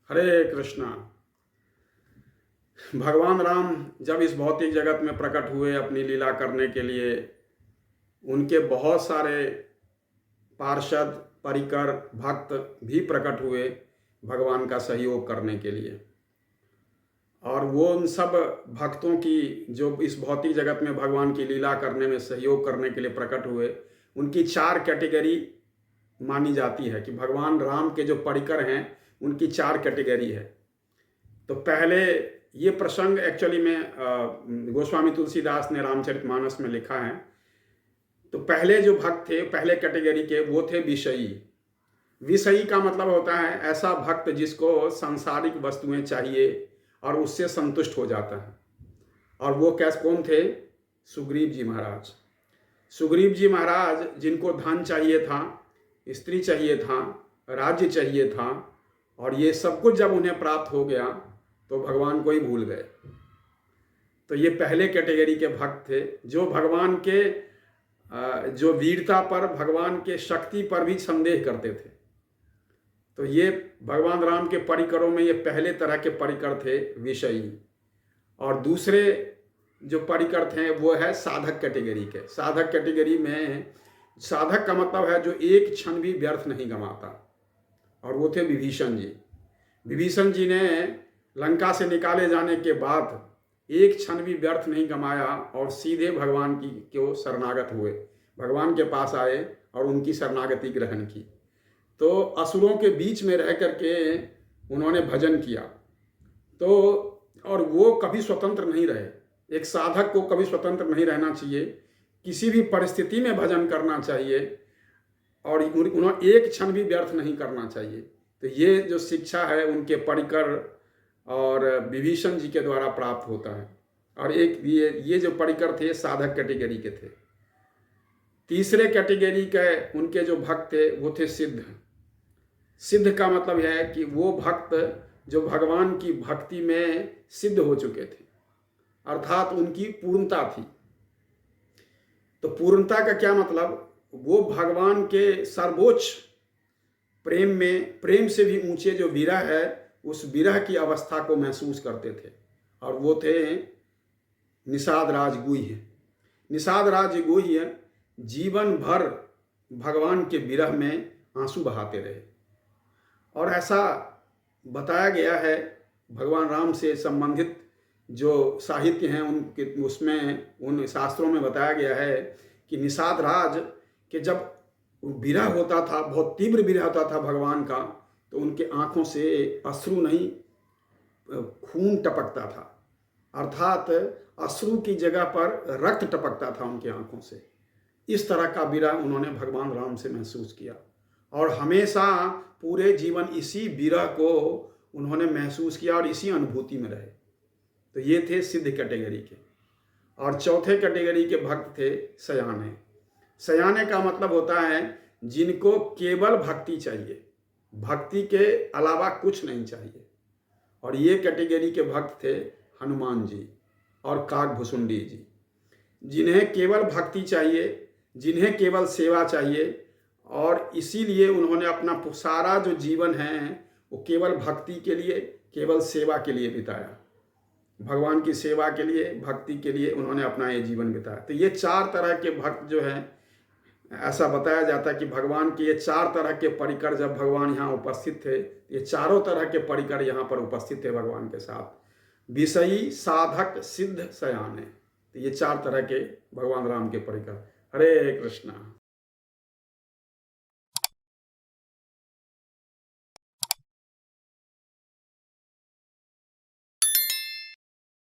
हरे कृष्णा। भगवान राम जब इस भौतिक जगत में प्रकट हुए अपनी लीला करने के लिए, उनके बहुत सारे पार्षद, परिकर, भक्त भी प्रकट हुए भगवान का सहयोग करने के लिए। और वो उन सब भक्तों की जो इस भौतिक जगत में भगवान की लीला करने में सहयोग करने के लिए प्रकट हुए, उनकी 4 कैटेगरी मानी जाती है कि भगवान राम के जो परिकर हैं उनकी 4 कैटेगरी है। तो पहले ये प्रसंग एक्चुअली में गोस्वामी तुलसीदास ने रामचरितमानस में लिखा है। तो पहले जो भक्त थे पहले कैटेगरी के, वो थे विषयी। विषयी का मतलब होता है ऐसा भक्त जिसको सांसारिक वस्तुएं चाहिए और उससे संतुष्ट हो जाता है। और वो कौन थे? सुग्रीव जी महाराज। सुग्रीव जी महाराज जिनको धन चाहिए था, स्त्री चाहिए था, राज्य चाहिए था, और ये सब कुछ जब उन्हें प्राप्त हो गया तो भगवान को ही भूल गए। तो ये पहले कैटेगरी के भक्त थे जो भगवान के जो वीरता पर, भगवान के शक्ति पर भी संदेह करते थे। तो ये भगवान राम के परिकरों में ये पहले तरह के परिकर थे, विषयी। और दूसरे जो परिकर थे वो है साधक कैटेगरी के। साधक कैटेगरी में साधक का मतलब है जो एक क्षण भी व्यर्थ नहीं गंवाता, और वो थे विभीषण जी। विभीषण जी ने लंका से निकाले जाने के बाद एक क्षण भी व्यर्थ नहीं गंवाया और सीधे भगवान की को शरणागत हुए, भगवान के पास आए और उनकी शरणागति ग्रहण की। तो असुरों के बीच में रह करके उन्होंने भजन किया। तो और वो कभी स्वतंत्र नहीं रहे। एक साधक को कभी स्वतंत्र नहीं रहना चाहिए, किसी भी परिस्थिति में भजन करना चाहिए, और उन्होंने एक क्षण भी व्यर्थ नहीं करना चाहिए। तो ये जो शिक्षा है उनके परिकर और विभीषण जी के द्वारा प्राप्त होता है। और एक ये जो परिकर थे साधक कैटेगरी के थे। तीसरे कैटेगरी के उनके जो भक्त थे वो थे सिद्ध। सिद्ध का मतलब है कि वो भक्त जो भगवान की भक्ति में सिद्ध हो चुके थे, अर्थात उनकी पूर्णता थी। तो पूर्णता का क्या मतलब? वो भगवान के सर्वोच्च प्रेम में, प्रेम से भी ऊंचे जो विरह है, उस विरह की अवस्था को महसूस करते थे। और वो थे निषाद राज गुह्य। निषाद राज गुह्य जीवन भर भगवान के विरह में आंसू बहाते रहे। और ऐसा बताया गया है, भगवान राम से संबंधित जो साहित्य हैं उनके उसमें, उन शास्त्रों में बताया गया है कि निषाद राज के जब विरह होता था, बहुत तीव्र विरह होता था भगवान का, तो उनके आंखों से अश्रु नहीं, खून टपकता था। अर्थात अश्रु की जगह पर रक्त टपकता था उनकी आंखों से। इस तरह का विरह उन्होंने भगवान राम से महसूस किया, और हमेशा पूरे जीवन इसी विरह को उन्होंने महसूस किया और इसी अनुभूति में रहे। तो ये थे सिद्ध कैटेगरी के। और चौथे कैटेगरी के भक्त थे सयाने। सयाने का मतलब होता है जिनको केवल भक्ति चाहिए, भक्ति के अलावा कुछ नहीं चाहिए। और ये कैटेगरी के भक्त थे हनुमान जी और काकभुसुंडी जी, जिन्हें केवल भक्ति चाहिए, जिन्हें केवल सेवा चाहिए, और इसीलिए उन्होंने अपना सारा जो जीवन है वो केवल भक्ति के लिए, केवल सेवा के लिए बिताया। भगवान की सेवा के लिए, भक्ति के लिए उन्होंने अपना ये जीवन बिताया। तो ये 4 तरह के भक्त जो हैं, ऐसा बताया जाता है कि भगवान के ये 4 तरह के परिकर जब भगवान यहाँ उपस्थित थे, ये चारों तरह के परिकर यहाँ पर उपस्थित थे भगवान के साथ। विषयी, साधक, सिद्ध, सयाने। तो ये 4 तरह के भगवान राम के परिकर। हरे कृष्णा।